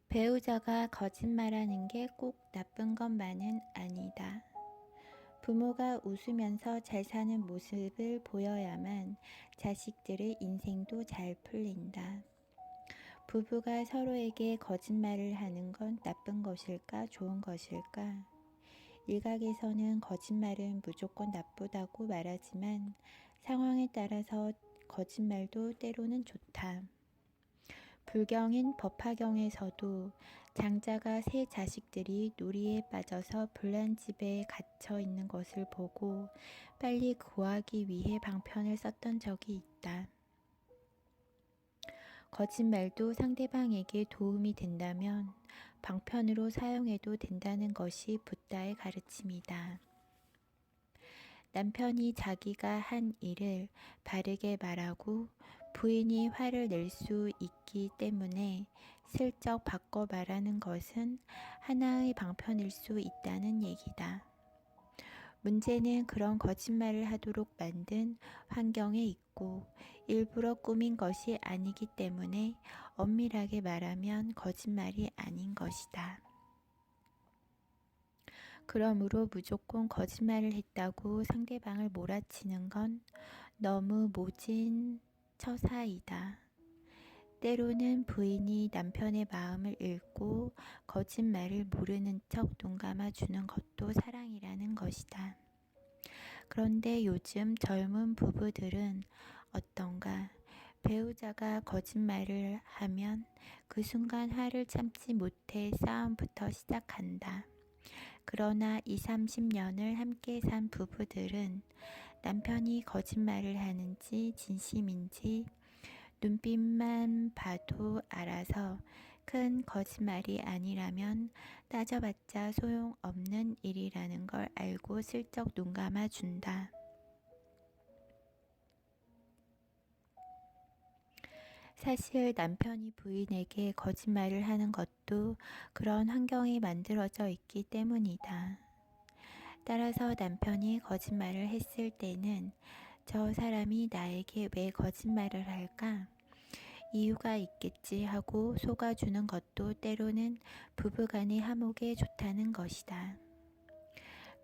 배우자가 거짓말하는 게 꼭 나쁜 것만은 아니다. 부모가 웃으면서 잘 사는 모습을 보여야만 자식들의 인생도 잘 풀린다. 부부가 서로에게 거짓말을 하는 건 나쁜 것일까, 좋은 것일까? 일각에서는 거짓말은 무조건 나쁘다고 말하지만 상황에 따라서 거짓말도 때로는 좋다. 불경인 법화경에서도 장자가 세 자식들이 놀이에 빠져서 불난집에 갇혀 있는 것을 보고 빨리 구하기 위해 방편을 썼던 적이 있다. 거짓말도 상대방에게 도움이 된다면 방편으로 사용해도 된다는 것이 붓다의 가르침이다. 남편이 자기가 한 일을 바르게 말하고 부인이 화를 낼 수 있기 때문에 슬쩍 바꿔 말하는 것은 하나의 방편일 수 있다는 얘기다. 문제는 그런 거짓말을 하도록 만든 환경에 있고 일부러 꾸민 것이 아니기 때문에 엄밀하게 말하면 거짓말이 아닌 것이다. 그러므로 무조건 거짓말을 했다고 상대방을 몰아치는 건 너무 모진 처사이다. 때로는 부인이 남편의 마음을 읽고 거짓말을 모르는 척 눈 감아주는 것도 사랑이라는 것이다. 그런데 요즘 젊은 부부들은 어떤가? 배우자가 거짓말을 하면 그 순간 화를 참지 못해 싸움부터 시작한다. 그러나 20, 30년을 함께 산 부부들은 남편이 거짓말을 하는지 진심인지 눈빛만 봐도 알아서 큰 거짓말이 아니라면 따져봤자 소용없는 일이라는 걸 알고 슬쩍 눈 감아준다. 사실 남편이 부인에게 거짓말을 하는 것도 그런 환경이 만들어져 있기 때문이다. 따라서 남편이 거짓말을 했을 때는 저 사람이 나에게 왜 거짓말을 할까? 이유가 있겠지 하고 속아주는 것도 때로는 부부간의 화목에 좋다는 것이다.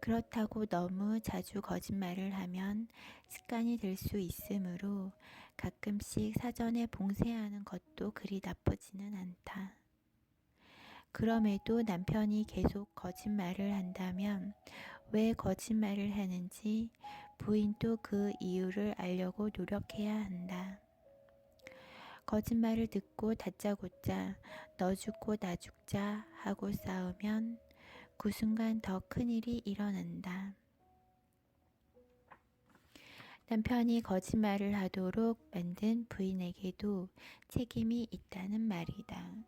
그렇다고 너무 자주 거짓말을 하면 습관이 될 수 있으므로 가끔씩 사전에 봉쇄하는 것도 그리 나쁘지는 않다. 그럼에도 남편이 계속 거짓말을 한다면 왜 거짓말을 하는지 부인도 그 이유를 알려고 노력해야 한다. 거짓말을 듣고 다짜고짜 너 죽고 나 죽자 하고 싸우면 그 순간 더 큰일이 일어난다. 남편이 거짓말을 하도록 만든 부인에게도 책임이 있다는 말이다.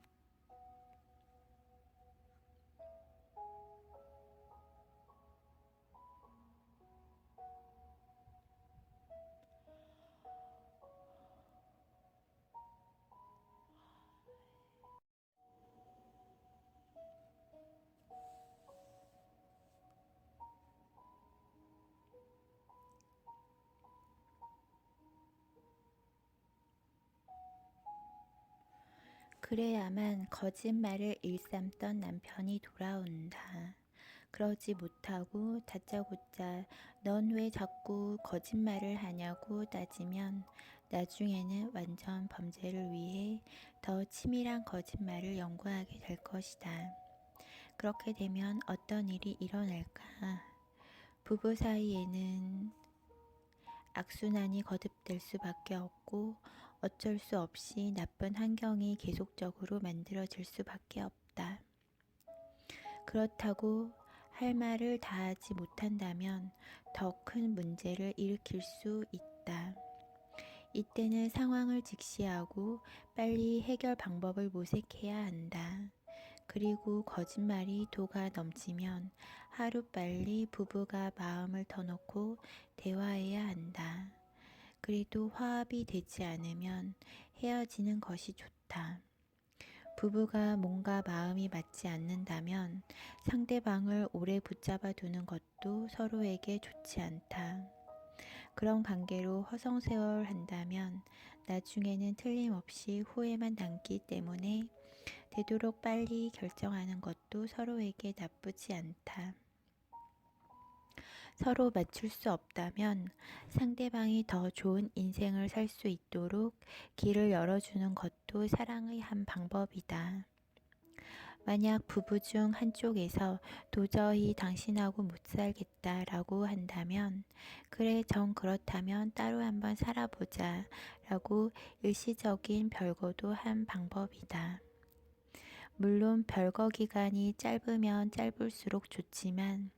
그래야만 거짓말을 일삼던 남편이 돌아온다. 그러지 못하고 다짜고짜 넌 왜 자꾸 거짓말을 하냐고 따지면 나중에는 완전 범죄를 위해 더 치밀한 거짓말을 연구하게 될 것이다. 그렇게 되면 어떤 일이 일어날까? 부부 사이에는 악순환이 거듭될 수밖에 없고 어쩔 수 없이 나쁜 환경이 계속적으로 만들어질 수밖에 없다. 그렇다고 할 말을 다하지 못한다면 더 큰 문제를 일으킬 수 있다. 이때는 상황을 직시하고 빨리 해결 방법을 모색해야 한다. 그리고 거짓말이 도가 넘치면 하루빨리 부부가 마음을 터놓고 대화해야 한다. 그래도 화합이 되지 않으면 헤어지는 것이 좋다. 부부가 뭔가 마음이 맞지 않는다면 상대방을 오래 붙잡아 두는 것도 서로에게 좋지 않다. 그런 관계로 허송세월 한다면 나중에는 틀림없이 후회만 남기 때문에 되도록 빨리 결정하는 것도 서로에게 나쁘지 않다. 서로 맞출 수 없다면 상대방이 더 좋은 인생을 살 수 있도록 길을 열어주는 것도 사랑의 한 방법이다. 만약 부부 중 한쪽에서 도저히 당신하고 못 살겠다라고 한다면, 그래, 정 그렇다면 따로 한번 살아보자 라고 일시적인 별거도 한 방법이다. 물론 별거 기간이 짧으면 짧을수록 좋지만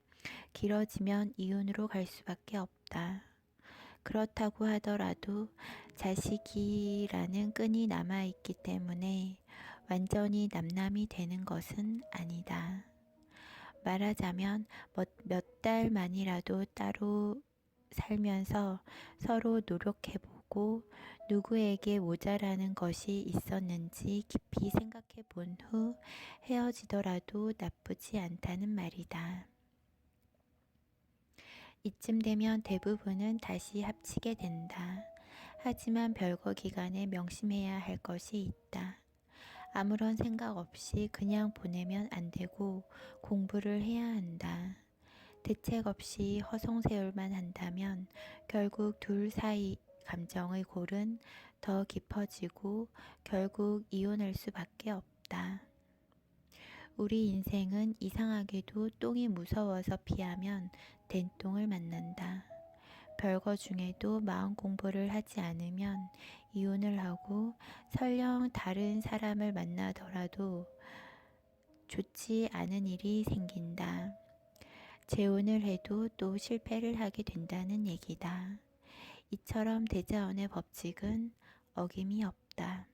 길어지면 이혼으로 갈 수밖에 없다. 그렇다고 하더라도 자식이라는 끈이 남아있기 때문에 완전히 남남이 되는 것은 아니다. 말하자면 몇 달만이라도 따로 살면서 서로 노력해보고 누구에게 모자라는 것이 있었는지 깊이 생각해 본 후 헤어지더라도 나쁘지 않다는 말이다. 이쯤 되면 대부분은 다시 합치게 된다. 하지만 별거 기간에 명심해야 할 것이 있다. 아무런 생각 없이 그냥 보내면 안 되고 공부를 해야 한다. 대책 없이 허송세월만 한다면 결국 둘 사이 감정의 골은 더 깊어지고 결국 이혼할 수밖에 없다. 우리 인생은 이상하게도 똥이 무서워서 피하면 된똥을 만난다. 별거 중에도 마음 공부를 하지 않으면 이혼을 하고 설령 다른 사람을 만나더라도 좋지 않은 일이 생긴다. 재혼을 해도 또 실패를 하게 된다는 얘기다. 이처럼 대자연의 법칙은 어김이 없다.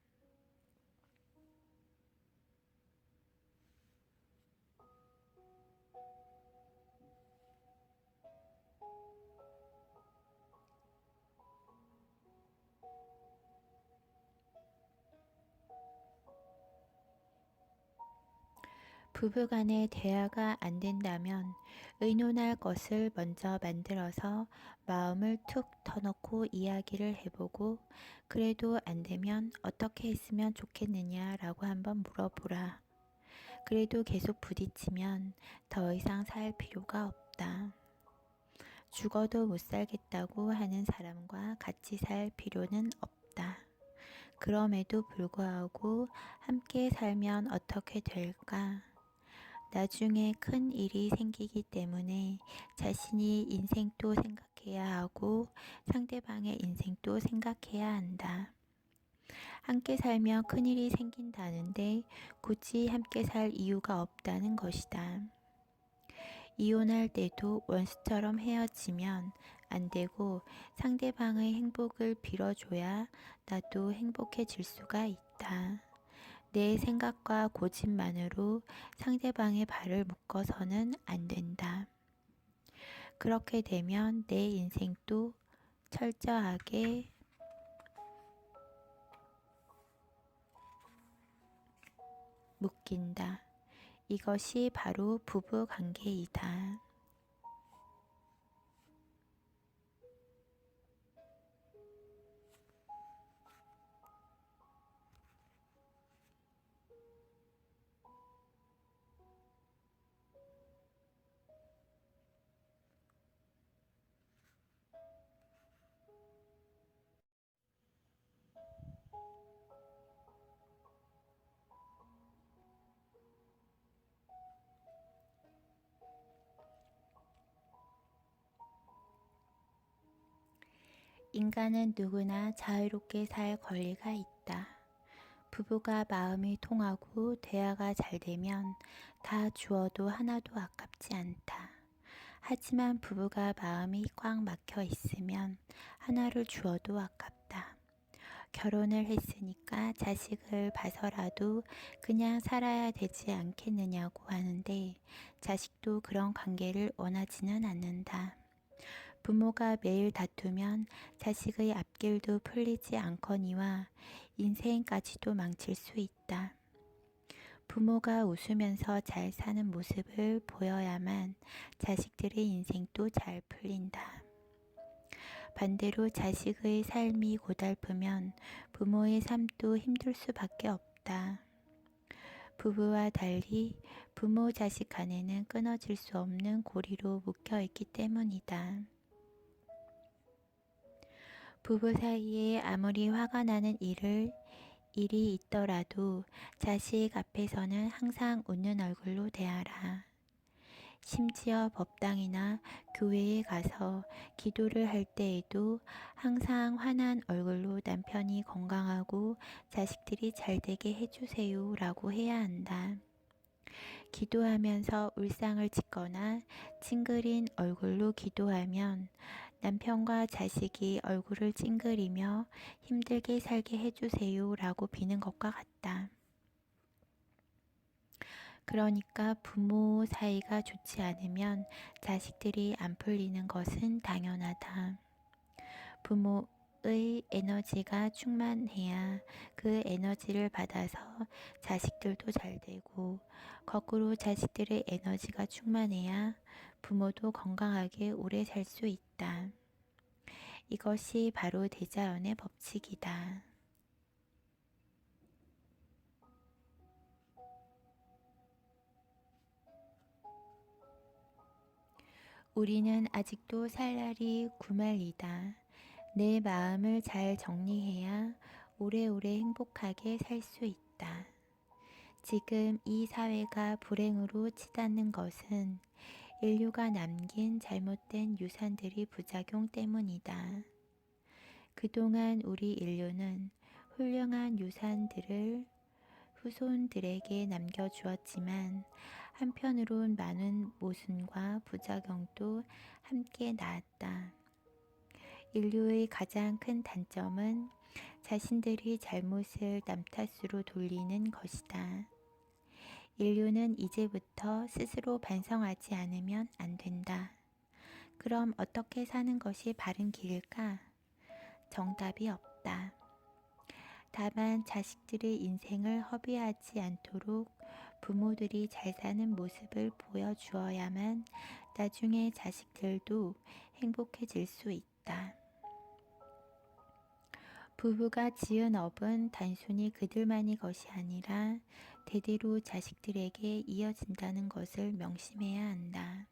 부부간의 대화가 안 된다면 의논할 것을 먼저 만들어서 마음을 툭 터놓고 이야기를 해보고, 그래도 안 되면 어떻게 했으면 좋겠느냐라고 한번 물어보라. 그래도 계속 부딪히면 더 이상 살 필요가 없다. 죽어도 못 살겠다고 하는 사람과 같이 살 필요는 없다. 그럼에도 불구하고 함께 살면 어떻게 될까? 나중에 큰 일이 생기기 때문에 자신이 인생도 생각해야 하고 상대방의 인생도 생각해야 한다. 함께 살면 큰일이 생긴다는데 굳이 함께 살 이유가 없다는 것이다. 이혼할 때도 원수처럼 헤어지면 안 되고 상대방의 행복을 빌어줘야 나도 행복해질 수가 있다. 내 생각과 고집만으로 상대방의 발을 묶어서는 안 된다. 그렇게 되면 내 인생도 철저하게 묶인다. 이것이 바로 부부 관계이다. 인간은 누구나 자유롭게 살 권리가 있다. 부부가 마음이 통하고 대화가 잘 되면 다 주어도 하나도 아깝지 않다. 하지만 부부가 마음이 꽉 막혀 있으면 하나를 주어도 아깝다. 결혼을 했으니까 자식을 봐서라도 그냥 살아야 되지 않겠느냐고 하는데 자식도 그런 관계를 원하지는 않는다. 부모가 매일 다투면 자식의 앞길도 풀리지 않거니와 인생까지도 망칠 수 있다. 부모가 웃으면서 잘 사는 모습을 보여야만 자식들의 인생도 잘 풀린다. 반대로 자식의 삶이 고달프면 부모의 삶도 힘들 수밖에 없다. 부부와 달리 부모 자식 간에는 끊어질 수 없는 고리로 묶여 있기 때문이다. 부부 사이에 아무리 화가 나는 일이 있더라도 자식 앞에서는 항상 웃는 얼굴로 대하라. 심지어 법당이나 교회에 가서 기도를 할 때에도 항상 환한 얼굴로 남편이 건강하고 자식들이 잘 되게 해주세요 라고 해야 한다. 기도하면서 울상을 짓거나 찡그린 얼굴로 기도하면 남편과 자식이 얼굴을 찡그리며 힘들게 살게 해주세요 라고 비는 것과 같다. 그러니까 부모 사이가 좋지 않으면 자식들이 안 풀리는 것은 당연하다. 부모의 에너지가 충만해야 그 에너지를 받아서 자식들도 잘 되고, 거꾸로 자식들의 에너지가 충만해야 부모도 건강하게 오래 살 수 있다. 이것이 바로 대자연의 법칙이다. 우리는 아직도 살 날이 구말이다. 내 마음을 잘 정리해야 오래오래 행복하게 살 수 있다. 지금 이 사회가 불행으로 치닫는 것은 인류가 남긴 잘못된 유산들이 부작용 때문이다. 그동안 우리 인류는 훌륭한 유산들을 후손들에게 남겨주었지만 한편으론 많은 모순과 부작용도 함께 낳았다. 인류의 가장 큰 단점은 자신들이 잘못을 남 탓으로 돌리는 것이다. 인류는 이제부터 스스로 반성하지 않으면 안 된다. 그럼 어떻게 사는 것이 바른 길일까? 정답이 없다. 다만 자식들의 인생을 허비하지 않도록 부모들이 잘 사는 모습을 보여주어야만 나중에 자식들도 행복해질 수 있다. 부부가 지은 업은 단순히 그들만의 것이 아니라 대대로 자식들에게 이어진다는 것을 명심해야 한다.